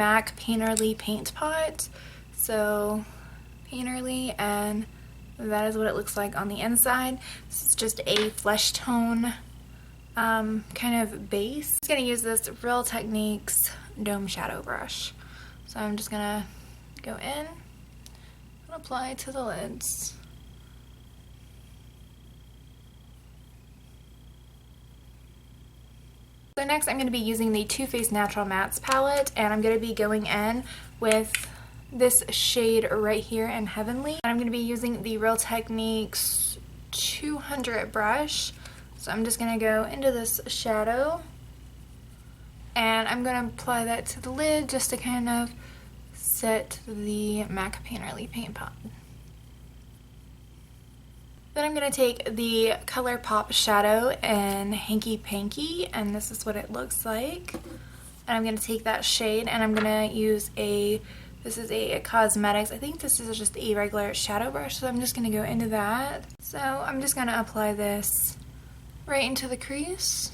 MAC Painterly paint pot. So Painterly, and that is what it looks like on the inside. This is just a flesh tone kind of base. I'm just going to use this Real Techniques Dome Shadow Brush. So I'm just going to go in and apply to the lids. So next I'm going to be using the Too Faced Natural Mattes palette, and I'm going to be going in with this shade right here in Heavenly. And I'm going to be using the Real Techniques 200 brush. So I'm just going to go into this shadow, and I'm going to apply that to the lid just to kind of set the MAC Painterly paint pot. Then I'm going to take the ColourPop shadow in Hanky Panky, and this is what it looks like. And I'm going to take that shade, and I'm going to use this is a Cosmetics, I think this is just a regular shadow brush, so I'm just going to go into that. So I'm just going to apply this right into the crease.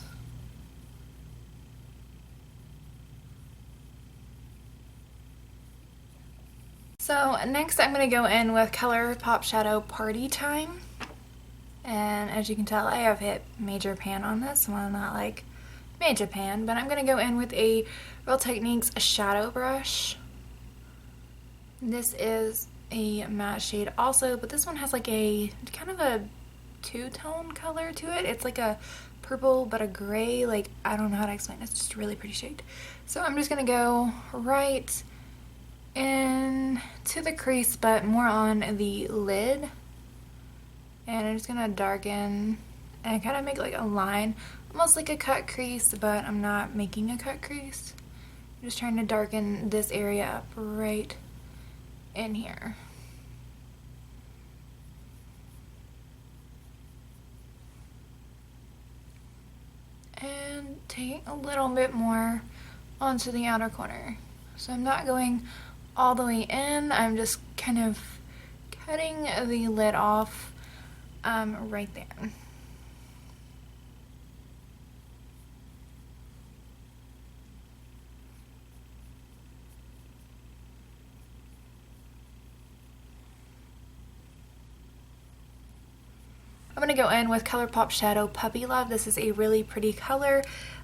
So next I'm going to go in with ColourPop Shadow Party Time. And as you can tell, I have hit major pan on this. Well, not like major pan, but I'm going to go in with a Real Techniques shadow brush. This is a matte shade also, but this one has like a kind of a two-tone color to it. It's like a purple but a gray, like I don't know how to explain it. It's just a really pretty shade. So I'm just going to go right in to the crease, but more on the lid. And I'm just going to darken and kind of make like a line, almost like a cut crease, but I'm not making a cut crease. I'm just trying to darken this area up right in here. And take a little bit more onto the outer corner. So I'm not going all the way in, I'm just kind of cutting the lid off right there. I'm going to go in with ColourPop Shadow Puppy Love. This is a really pretty color.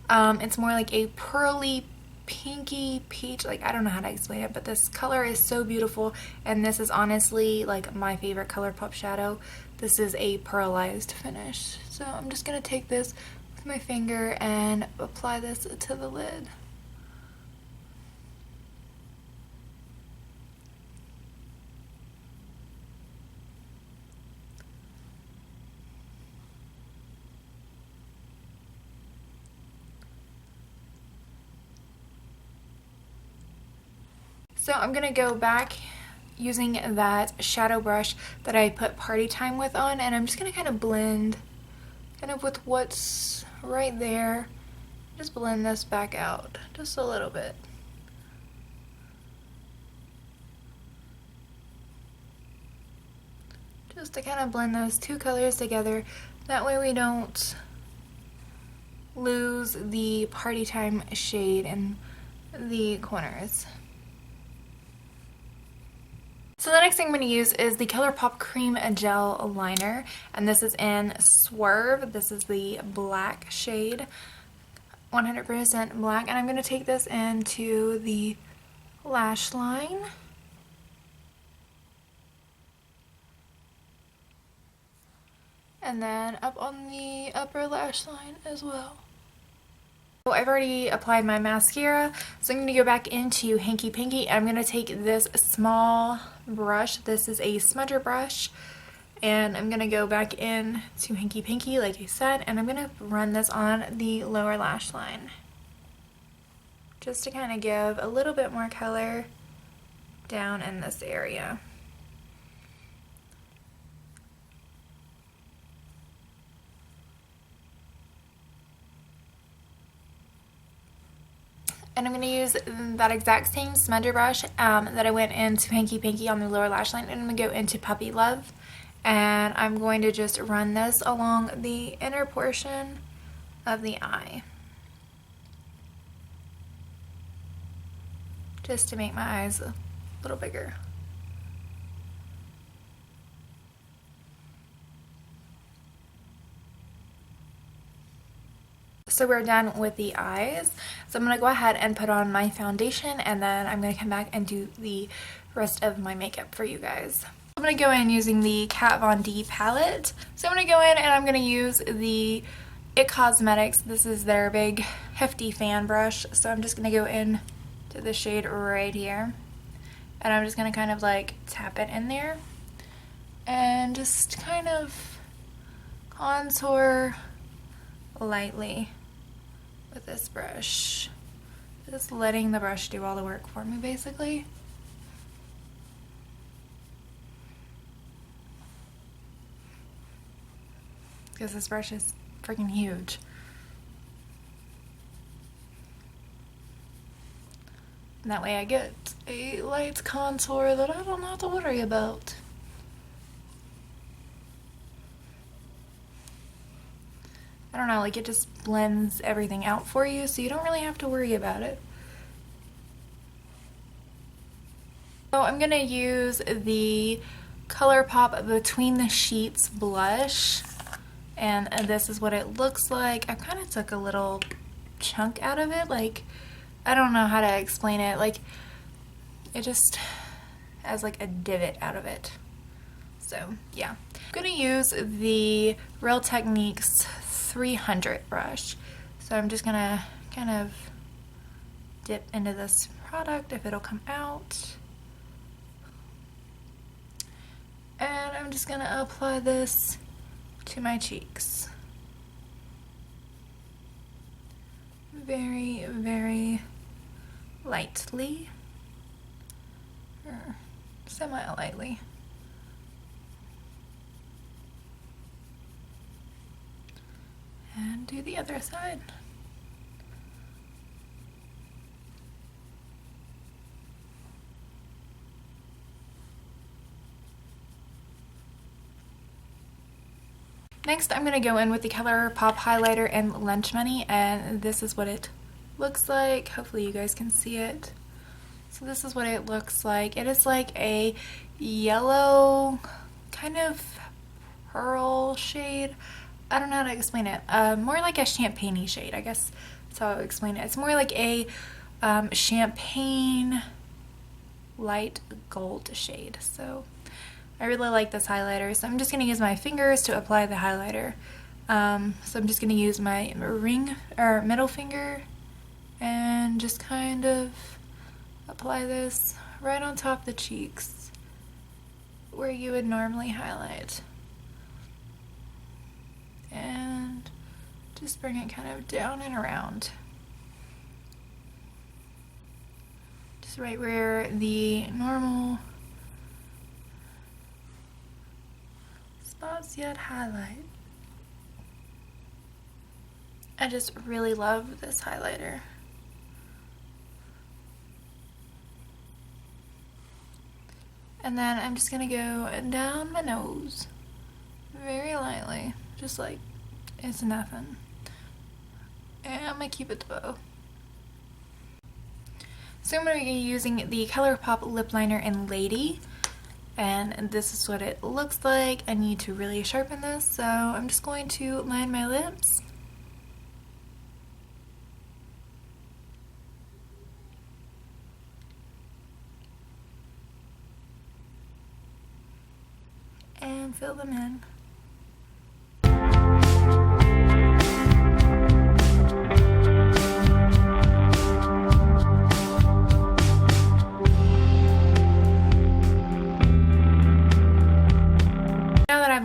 It's more like a pearly pinky peach, like I don't know how to explain it, but this color is so beautiful, and this is honestly like my favorite ColourPop shadow. This is a pearlized finish. So I'm just going to take this with my finger and apply this to the lid. So I'm going to go back using that shadow brush that I put Party Time with on, and I'm just going to kind of blend kind of with what's right there. Just blend this back out just a little bit. Just to kind of blend those two colors together. That way we don't lose the Party Time shade in the corners. So the next thing I'm going to use is the ColourPop Creme Gel Liner, and this is in Swerve. This is the black shade, 100% black, and I'm going to take this into the lash line. And then up on the upper lash line as well. So I've already applied my mascara, so I'm going to go back into Hanky Panky. I'm going to take this small brush. This is a smudger brush, and I'm going to go back in to Hanky Panky like I said, and I'm going to run this on the lower lash line just to kind of give a little bit more color down in this area. And I'm going to use that exact same smudger brush that I went into Hanky Panky on the lower lash line, and I'm going to go into Puppy Love. And I'm going to just run this along the inner portion of the eye. just to make my eyes a little bigger. So we're done with the eyes. So I'm going to go ahead and put on my foundation, and then I'm going to come back and do the rest of my makeup for you guys. I'm going to go in using the Kat Von D palette. So I'm going to go in and I'm going to use the It Cosmetics. This is their big hefty fan brush. So I'm just going to go in to the shade right here. And I'm just going to kind of like tap it in there. And just kind of contour lightly with this brush. Just letting the brush do all the work for me, basically. Because this brush is freaking huge. And that way I get a light contour that I don't have to worry about. I don't know, like it just blends everything out for you, so you don't really have to worry about it. So I'm gonna use the ColourPop Between the Sheets blush, and this is what it looks like. I kind of took a little chunk out of it, like, I don't know how to explain it, like, it just has like a divot out of it. So, yeah. I'm gonna use the Real Techniques 300 brush. So I'm just gonna kind of dip into this product if it'll come out. And I'm just gonna apply this to my cheeks. Very, very lightly, or semi-lightly. And do the other side. Next, I'm going to go in with the ColourPop highlighter and Lunch Money, and this is what it looks like. Hopefully you guys can see it. So this is what it looks like. It is like a yellow kind of pearl shade. I don't know how to explain it. More like a champagne-y shade, I guess that's how I would explain it. It's more like a champagne light gold shade. So I really like this highlighter. So I'm just going to use my fingers to apply the highlighter. So I'm just going to use my middle finger and just kind of apply this right on top of the cheeks where you would normally highlight. And just bring it kind of down and around. Just right where the normal spots yet highlight. I just really love this highlighter. And then I'm just gonna go down my nose very lightly. Just like it's nothing. And I'm gonna keep it to bow. So I'm gonna be using the ColourPop lip liner in Lady, and this is what it looks like. I need to really sharpen this, so I'm just going to line my lips. And fill them in.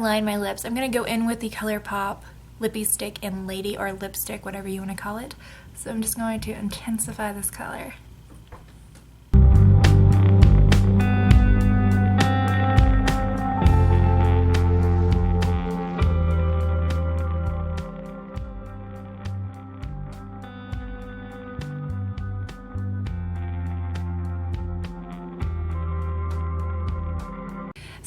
Line my lips, I'm going to go in with the ColourPop Lippie Stick in Lady, or lipstick, whatever you want to call it. So I'm just going to intensify this color.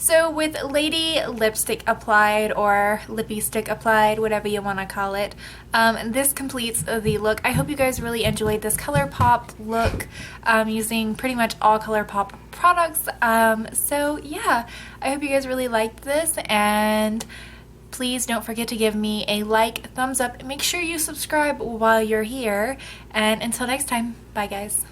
So with Lady Lipstick applied, or Lippie Stick applied, whatever you want to call it, this completes the look. I hope you guys really enjoyed this ColourPop look using pretty much all ColourPop products. So yeah, I hope you guys really liked this, and please don't forget to give me a like, thumbs up, and make sure you subscribe while you're here. And until next time, bye guys.